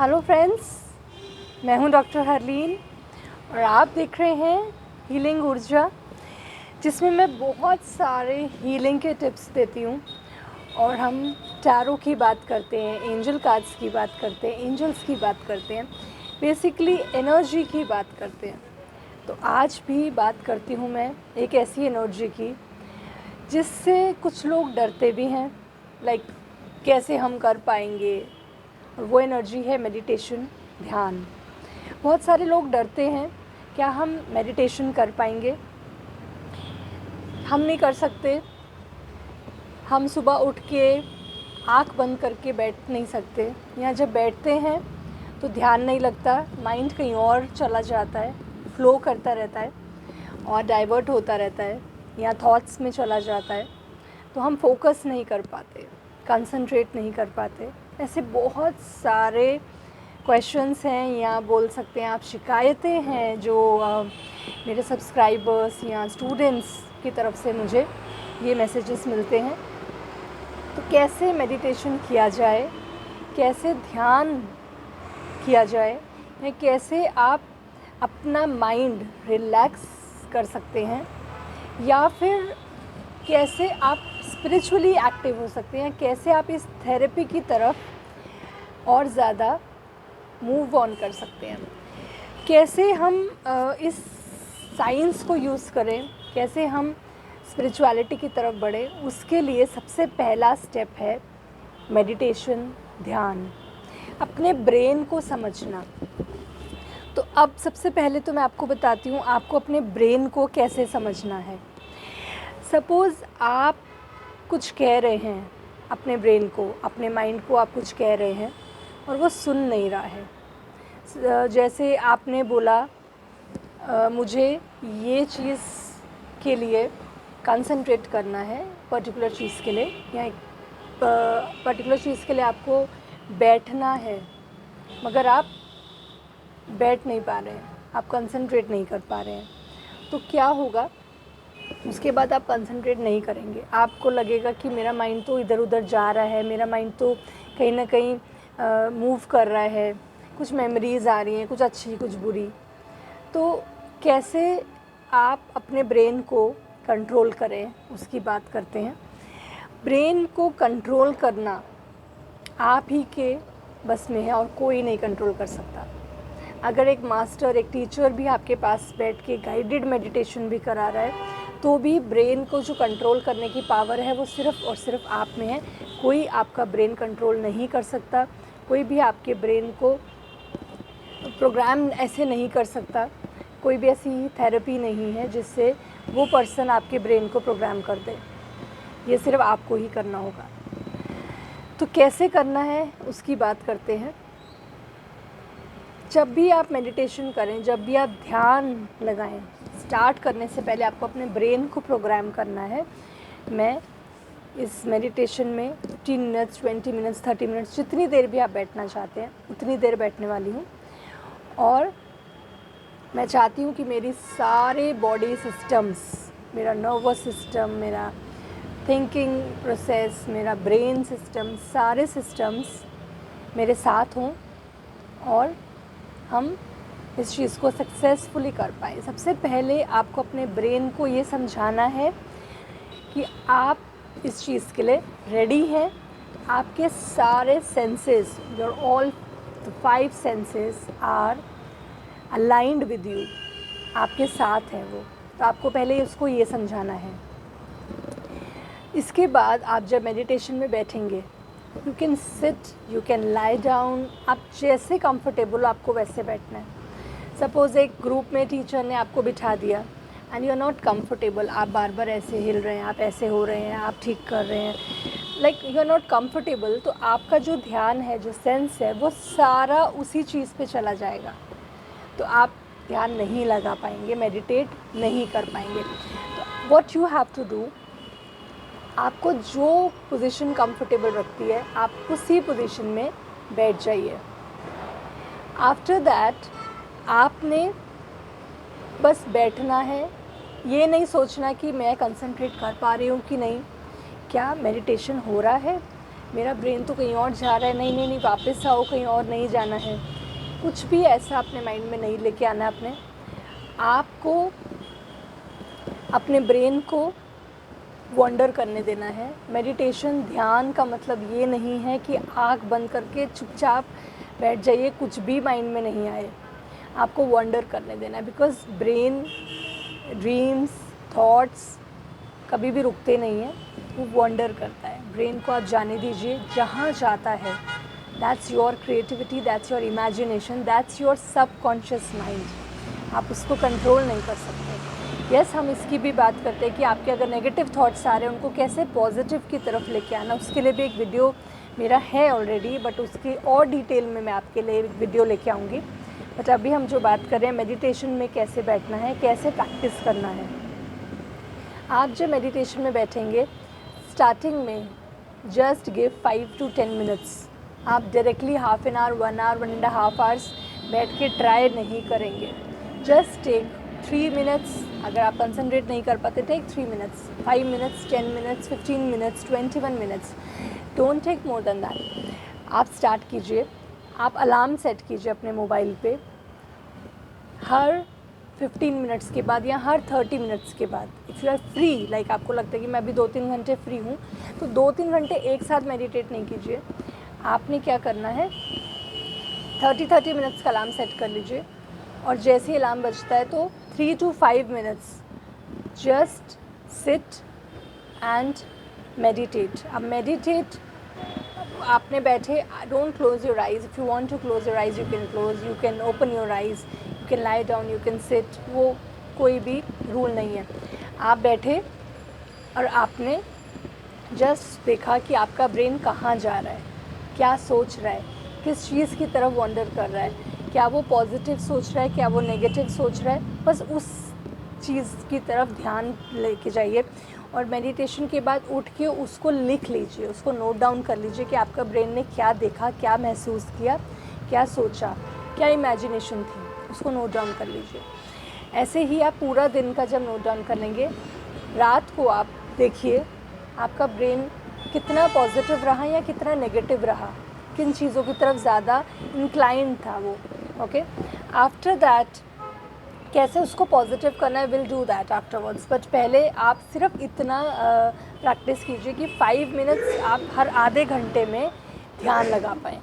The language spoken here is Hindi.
हेलो फ्रेंड्स, मैं हूं डॉक्टर हरलीन और आप देख रहे हैं हीलिंग ऊर्जा, जिसमें मैं बहुत सारे हीलिंग के टिप्स देती हूं और हम टैरो की बात करते हैं, एंजल कार्ड्स की बात करते हैं, एंजल्स की बात करते हैं, बेसिकली एनर्जी की बात करते हैं। तो आज भी बात करती हूं मैं एक ऐसी एनर्जी की जिससे कुछ लोग डरते भी हैं, लाइक कैसे हम कर पाएंगे। और वो एनर्जी है मेडिटेशन, ध्यान। बहुत सारे लोग डरते हैं, क्या हम मेडिटेशन कर पाएंगे? हम नहीं कर सकते। हम सुबह उठ के आँख बंद करके बैठ नहीं सकते, या जब बैठते हैं तो ध्यान नहीं लगता, माइंड कहीं और चला जाता है, फ्लो करता रहता है और डाइवर्ट होता रहता है या थॉट्स में चला जाता है। तो हम फोकस नहीं कर पाते, कंसंट्रेट नहीं कर पाते। ऐसे बहुत सारे क्वेश्चंस हैं, या बोल सकते हैं आप शिकायतें हैं, जो मेरे सब्सक्राइबर्स या स्टूडेंट्स की तरफ से मुझे ये मैसेजेस मिलते हैं। तो कैसे मेडिटेशन किया जाए, कैसे ध्यान किया जाए, या कैसे आप अपना माइंड रिलैक्स कर सकते हैं, या फिर कैसे आप स्पिरिचुअली एक्टिव हो सकते हैं, कैसे आप इस थेरेपी की तरफ और ज़्यादा मूव ऑन कर सकते हैं, कैसे हम इस साइंस को यूज़ करें, कैसे हम स्पिरिचुअलिटी की तरफ बढ़ें। उसके लिए सबसे पहला स्टेप है मेडिटेशन, ध्यान, अपने ब्रेन को समझना। तो अब सबसे पहले तो मैं आपको बताती हूँ आपको अपने ब्रेन को कैसे समझना है। सपोज़ आप कुछ कह रहे हैं अपने ब्रेन को, अपने माइंड को आप कुछ कह रहे हैं और वो सुन नहीं रहा है। जैसे आपने बोला मुझे ये चीज़ के लिए कंसंट्रेट करना है, पर्टिकुलर चीज़ के लिए, या एक पर्टिकुलर चीज़ के लिए आपको बैठना है, मगर आप बैठ नहीं पा रहे हैं, आप कंसंट्रेट नहीं कर पा रहे हैं। तो क्या होगा? उसके बाद आप कंसंट्रेट नहीं करेंगे, आपको लगेगा कि मेरा माइंड तो इधर उधर जा रहा है, मेरा माइंड तो कहीं ना कहीं मूव कर रहा है, कुछ मेमोरीज़ आ रही हैं, कुछ अच्छी कुछ बुरी। तो कैसे आप अपने ब्रेन को कंट्रोल करें, उसकी बात करते हैं। ब्रेन को कंट्रोल करना आप ही के बस में है और कोई नहीं कंट्रोल कर सकता। अगर एक मास्टर, एक टीचर भी आपके पास बैठ के गाइडेड मेडिटेशन भी करा रहा है, तो भी ब्रेन को जो कंट्रोल करने की पावर है वो सिर्फ़ और सिर्फ आप में है। कोई आपका ब्रेन कंट्रोल नहीं कर सकता, कोई भी आपके ब्रेन को प्रोग्राम ऐसे नहीं कर सकता। कोई भी ऐसी थेरेपी नहीं है जिससे वो पर्सन आपके ब्रेन को प्रोग्राम कर दे, ये सिर्फ आपको ही करना होगा। तो कैसे करना है उसकी बात करते हैं। जब भी आप मेडिटेशन करें, जब भी आप ध्यान लगाएं, स्टार्ट करने से पहले आपको अपने ब्रेन को प्रोग्राम करना है। मैं इस मेडिटेशन में 15 मिनट्स, 20 मिनट्स, 30 मिनट्स, जितनी देर भी आप बैठना चाहते हैं उतनी देर बैठने वाली हूँ। और मैं चाहती हूँ कि मेरी सारे बॉडी सिस्टम्स, मेरा नर्वस सिस्टम, मेरा थिंकिंग प्रोसेस, मेरा ब्रेन सिस्टम, सारे सिस्टम्स मेरे साथ हों और हम इस चीज़ को सक्सेसफुली कर पाए। सबसे पहले आपको अपने ब्रेन को ये समझाना है कि आप इस चीज़ के लिए रेडी हैं। आपके सारे senses, your all 5 senses are aligned with you, आपके साथ हैं वो। तो आपको पहले उसको ये समझाना है। इसके बाद आप जब मेडिटेशन में बैठेंगे, you can seat, you can lie down, आप जैसे कंफर्टेबल हो आपको वैसे बैठना है। सपोज़ एक ग्रुप में टीचर ने आपको बिठा दिया and you are not comfortable, आप बार बार ऐसे हिल रहे हैं, आप ऐसे हो रहे हैं, आप ठीक कर रहे हैं, like you are not comfortable, तो आपका जो ध्यान है, जो सेंस है, वो सारा उसी चीज़ पे चला जाएगा। तो आप ध्यान नहीं लगा पाएंगे, मेडिटेट नहीं कर पाएंगे। तो what you have to do, आपको जो पोजीशन कंफर्टेबल रखती है आप उसी पोजीशन में बैठ जाइए। आफ्टर दैट आपने बस बैठना है, ये नहीं सोचना कि मैं कंसंट्रेट कर पा रही हूँ कि नहीं, क्या मेडिटेशन हो रहा है, मेरा ब्रेन तो कहीं और जा रहा है, नहीं नहीं नहीं वापस आओ, कहीं और नहीं जाना है। कुछ भी ऐसा अपने माइंड में नहीं लेके आना है अपने। आपको अपने ब्रेन को वंडर करने देना है। मेडिटेशन, ध्यान का मतलब ये नहीं है कि आँख बंद करके चुपचाप बैठ जाइए, कुछ भी माइंड में नहीं आए। आपको वंडर करने देना है, बिकॉज ब्रेन, ड्रीम्स, थॉट्स कभी भी रुकते नहीं हैं, वो वंडर करता है। ब्रेन को आप जाने दीजिए जहाँ जाता है। That's your creativity, that's your imagination, that's your subconscious mind. आप उसको कंट्रोल नहीं कर सकते। यस, हम इसकी भी बात करते हैं कि आपके अगर नेगेटिव थॉट्स आ रहे हैं उनको कैसे पॉजिटिव की तरफ लेके आना। उसके लिए भी एक वीडियो मेरा है ऑलरेडी, बट उसकी और डिटेल में मैं आपके लिए एक वीडियो लेके आऊँगी। बट अभी हम जो बात कर रहे हैं मेडिटेशन में कैसे बैठना है, कैसे प्रैक्टिस करना है। आप जब मेडिटेशन में बैठेंगे, स्टार्टिंग में जस्ट गिव 5 to 10 मिनट्स। आप directly half an hour, 1 hour, 1.5 hours बैठ के ट्राई नहीं करेंगे। Just take 3 minutes. अगर आप कंसंट्रेट नहीं कर पाते, take 3 minutes, 5 minutes, 10 minutes, 15 minutes, 21 minutes. Don't take more than that. आप स्टार्ट कीजिए। आप अलार्म सेट कीजिए अपने मोबाइल पे, हर 15 मिनट्स के बाद या हर 30 मिनट्स के बाद। If you are free, like आपको लगता है कि मैं अभी 2-3 घंटे फ्री हूँ, तो 2-3 घंटे एक साथ मेडिटेट नहीं कीजिए। आपने क्या करना है, 30 मिनट्स का अलार्म सेट कर लीजिए, और जैसे ही अलार्म बजता है तो 3 to 5 minutes just sit and meditate. अब मेडिटेट आपने बैठे, don't close your eyes. If you want to close your eyes, you can close, you can open your eyes, you can lie down, you can sit. वो कोई भी रूल नहीं है। आप बैठे और आपने जस्ट देखा कि आपका ब्रेन कहाँ जा रहा है, क्या सोच रहा है, किस चीज़ की तरफ वॉन्डर कर रहा है, क्या वो पॉजिटिव सोच रहा है, क्या वो नेगेटिव सोच रहा है। बस उस चीज़ की तरफ ध्यान लेके जाइए, और मेडिटेशन के बाद उठ के उसको लिख लीजिए, उसको नोट डाउन कर लीजिए कि आपका ब्रेन ने क्या देखा, क्या महसूस किया, क्या सोचा, क्या इमेजिनेशन थी, उसको नोट डाउन कर लीजिए। ऐसे ही आप पूरा दिन का जब नोट डाउन कर लेंगे, रात को आप देखिए आपका ब्रेन कितना पॉजिटिव रहा या कितना नेगेटिव रहा, किन चीज़ों की तरफ ज़्यादा इंक्लाइंड था वो। ओके, आफ्टर दैट कैसे उसको पॉजिटिव करना है, will do that afterwards. But पहले आप सिर्फ इतना प्रैक्टिस कीजिए कि 5 मिनट्स आप हर आधे घंटे में ध्यान लगा पाएँ।